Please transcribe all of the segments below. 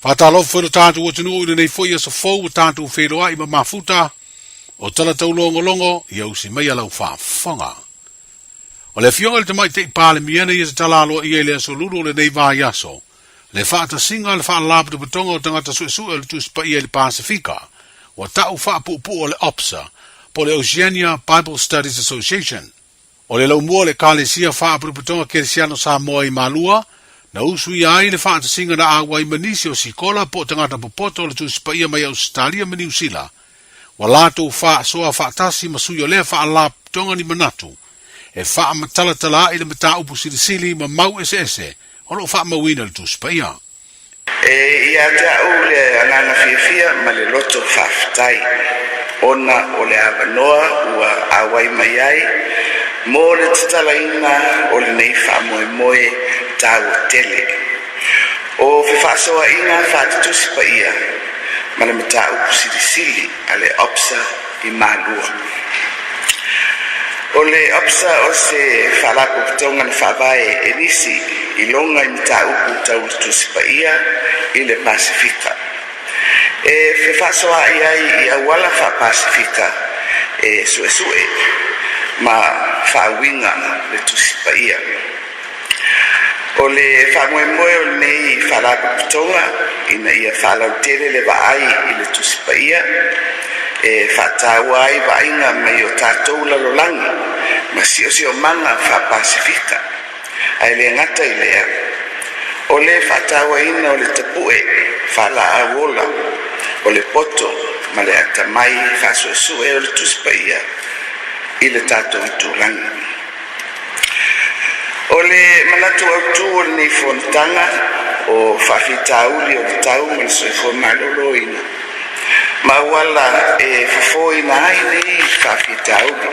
Whatalo whero tātu o tunu ina nei fwoi asa fau o tātu wheroa ima mafuta o tala tau longo i au si mai alau whaafonga. O le fionga le tamai te pāle miana i asa talalo i ele aso lulu o le nei vā yaso. Le whaata singa le wha lapu patonga o tangata suesu e le tuspa i ele Pasifika. Wa tau whaapupu o le OPSA po le Oceania Bible Studies Association. O le lau mua le kālesia whaapupu patonga keresiano Samoa i Malua. Na usu i ai le whaata singa na awa i manisi o sikola po tangata popoto le tuspa ia mai Australia ma New Zealand. Wa lato wha soa whaatasi masui o lea wha lap tonga ni manatu. E wha matala i le mata upu sirisili ma mau ese. Ono wha mawina le tuspa ia. Ia te au le anana fia ma le loto whaftai. Ona o le awanoa ua awai mai ai. Mo le tatalaina o le nei wha moe tau tele. O whewhasoa inga whātutusi pa ia, ma le mata upu sirisili a le OPSA i Malua. O le OPSA o se whalako patonga na whawae e nisi i longa i mata upu tau tutusi pa ia i le Pasifika. E whewhasoa ia i awala wha Pasifika e sue ma whawinga le tusi pa ia. O le whamoemoe o nei whalako patonga ina ia whalau tere le waai i le tusipa ia e whataua ai wainga mai o tātou lalolangi ma sio manga wha Pasifika ai le ngata i lea o le whataua ina o le tapue whala awola o le poto ma le atamai whasue o le tusipa ia i le tātou tūlangi. O le manatu au tu o le nei fontanga o whawhitauli o le tau ma le soifo malolo ina. Ma wala e fofo ina ai nei whawhitauli.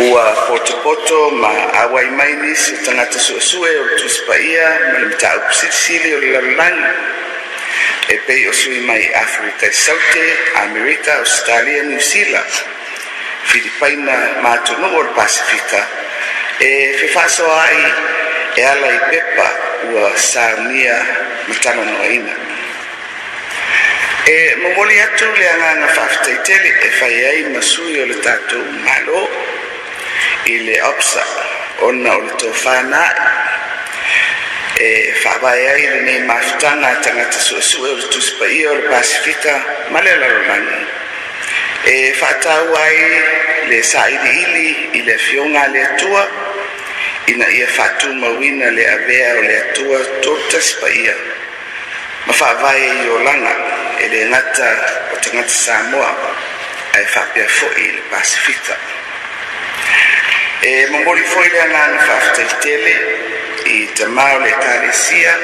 Ua poto ma awai mai nisi tangata suesue o le tuspa ia ma le mta au sirisili o le lalangi. E pei o sui mai Afrika i Saute, Amerika, Australia, New Zealand. Filipaina matunu o le Pasifika. E whewhaso ai e ala i pepa ua sarnia matana noaina. E momoli atu le anganga whawhitaitele e whai ai masui o le tātou malo i le OPSA ona o le tō whanai. E whawai ai le nei mawhitanga tangata suesue o le tuspa ia o le Pasifika ma le larolangi. E whatau ai le sairi i le fionga le atua ina ia whatu mawina le avea o le atua tōtas pa ia. Ma whawai i o langa e le ngata o tangata Samoa ai whapea foi le Pasifika. E mamori foi le anana whawhitaitele i tamau le kāresia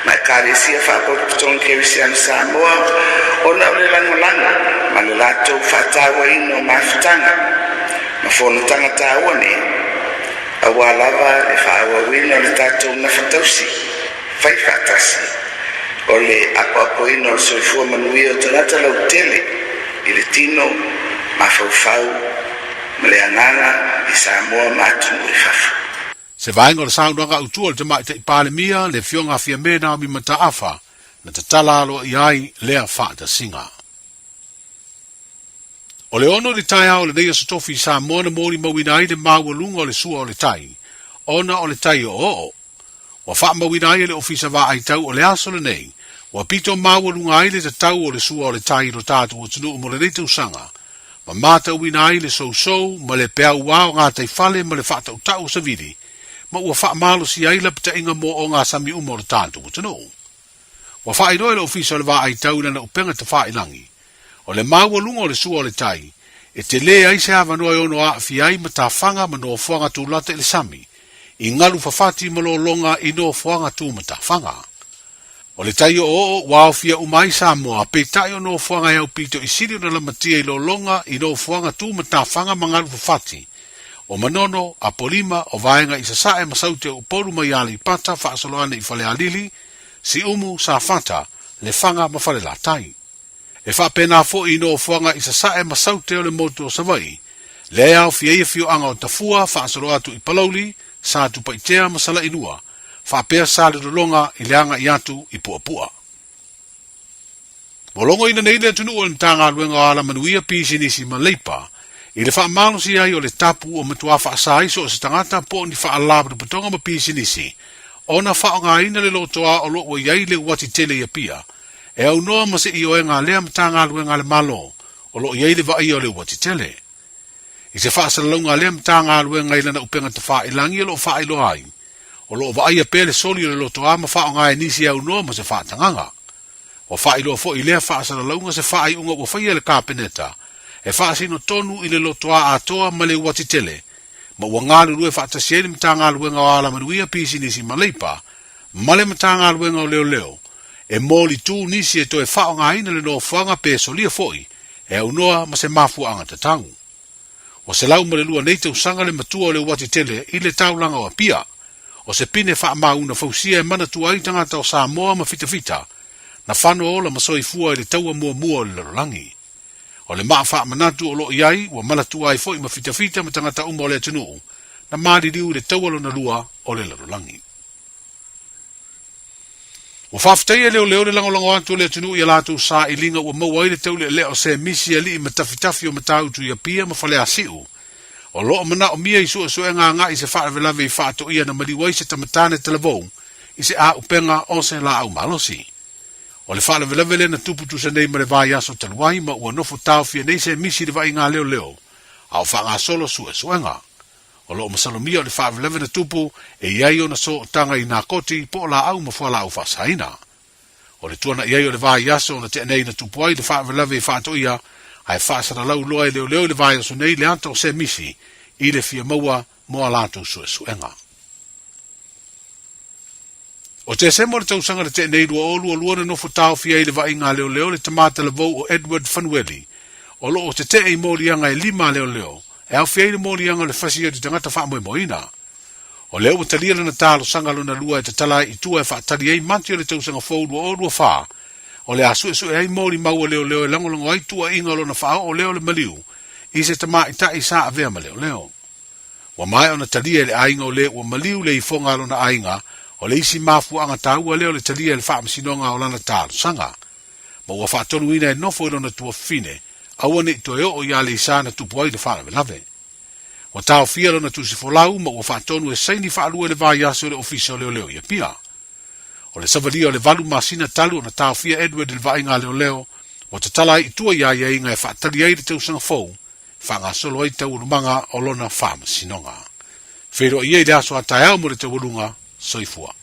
ma kāresia whapototonga keresiana Samoa ona o le langolanga ma le lato whataua ino o mawhitanga ma whono tangata awane awa lava le whaawawina o le tātou na whatausi whai whatasi o le apo ino o soifua manuia o tanata lau tele i le tino ma whauwhau ma le anganga i Samoa matunu i whafu. Se vainga o le saunanga utua le tamai te ipale mia le fionga fia mena o mi mata afa na te tala alo i ai lea whaata singa. O le ono le tai au le neia sotofi Samoa na mori mawina ai le mawalunga o le sua o le tai. Ona o le tai o oo. Wa wha mawina ai le ofisa wa ai tau o le aso le nei. Wa pito mawalunga ai le tau o le sua o le tai ro tātu o tunu mo le neite usanga. Ma mata uina ai le sou ma le pea ua o ngā taifale ma le whata utau sa vidi. Ma ua wha malo si ai la pita inga mo o ngā sami umo le tātu o tunu. Wa wha iroe le ofisa le wa ai tau na upenga te wha ilangi. O le mawalunga o le sua o le tai, e te le ai se hawa noa ono a fi ai ma ta whanga ma no fuanga tu lata le sami, i ngalu whawhati ma lo longa i no fuanga tu ma ta whanga. O le tai o o wao fia umai Samoa, pe tai o no fuanga iau pito i siri o na la matia i lo longa i no fuanga tu ma ta whanga ma ngalu whawhati. O manono, a polima, o vaenga i sasae ma saute o poru mai ali pata whaasoloane i whale alili, si umu sa whata le whanga ma whale la tai. E whapena fo i no fuanga i sasae ma saute o le motu o savai, le au fia ia fio anga o tafua whaasolo atu i palauli, sa tu paitea masala inua, whaapea sa le longa I leanga I atu I puapua. Molongo ina nei le tunu o le mtanga luenga ala manuia pisi nisi ma leipa, I le whaamalo si ai o le tapu o matua whaasai so o se tangata po ni whaalabu putonga ma pisi nisi, ona whaonga ina le lotoa o lo o iai le wati tele ia pia, e au noa ma se I o enga lea mtanga luenga le malo, o lo iai le wa ia o le wati tele. I se whaasalalonga lea mtanga luenga ila na upenga te wha ilangi o lo wha ilo ai, o lo wa ia pele soli o le lotoa ma whaonga e nisi au noa ma se wha tanganga. O whailo fo I lea whaasalaunga se whaai unga o whaia le kāpeneta, e whaasino tonu I le lotoa a toa ma le wati tele, ma ua ngālu rue whaatasieni mtanga luenga o ala manuia pisi nisi ma leipa, ma le mtanga luenga o leo leo, e mōli tū nisi e toe whaonga ina le no whanga pe solia foi, e au noa ma se mafuanga te tangu. O se lau ma le lua neite usanga le matua o le wati tele I le taulanga o pia, o se pine wha mauna fausia e mana tua I tangata o Samoa ma fita fita, na whano ola masoi fua I le taua mua mua o le larolangi. O le maa wha manatu o lo iai, wa malatua ai fo I ma fita fita ma tangata uma o le atunuu, na maari riu le taua lo na lua o le larolangi. O whaftai e leo leo le langolango atu o le atunuu I alatu sa I linga ua maua I le tau le leo se misi ali I matafitafi o matautu I apia ma whale asiu. O lo mana o mia I sua sua nga I se wha velave I whaato ia na mariwai se tamatane televou, I se a upenga o se la au malosi. O le whaala velevele na tuputu sa nei ma le vai aso taluai ma ua nofo tau fia nei se misi le vai ngā leo leo. Au wha ngā solo sua suenga. O lo masalomia o le whaala velevele na tupu e iai o na so tanga I nā koti po la au ma whala au whasaina. O le tuana iai o le vai aso na te nei na tupu ai le whaala veleve I whaato ia ai whaasara lau loa I leo leo le vai aso nei le anto o se misi I le fia maua moa lato sua suenga. O te se mo le tausanga le te nei lua lua na nofo tau fia I le vai ngā leo leo le tamata le vau o Edward Fanueli. O lo o te te I mōlianga I 5 leo leo, e au fia I le mōlianga le fasi o te tangata wha moe moina. O leo o talia na talo sanga lo na lua e te tala I tua e wha tali ei manti o le tausanga fau lua wha. O le asu e su e ai mōli maua leo leo e langolongo ai tua inga lo na wha o leo le maliu, I se tama I ta I sa a vea ma leo leo. Wa mai o na talia le ainga o le ua maliu le I fonga lo na ainga, o le isi mafu anga taua leo le talia le wha masinonga o lana talo sanga. Ma ua wha tonu ina e nofo ilo na tua fine, awane I toe o ia le isa na tupu ai le wha na lave. Wa tau fia lo na tusi folau, ma ua wha tonu e saini wha alua le vai aso le ofisa o leo leo ia pia. O le savalia o le valu masina talu o na tau fia Edward le vai ngā leo leo, o te tala I tua ia ia inga e wha tali ai le tausanga fau, wha ngā solo ai tau urumanga o lona wha masinonga. Whero I ei le aso a tai au mo le tau urunga, soifua.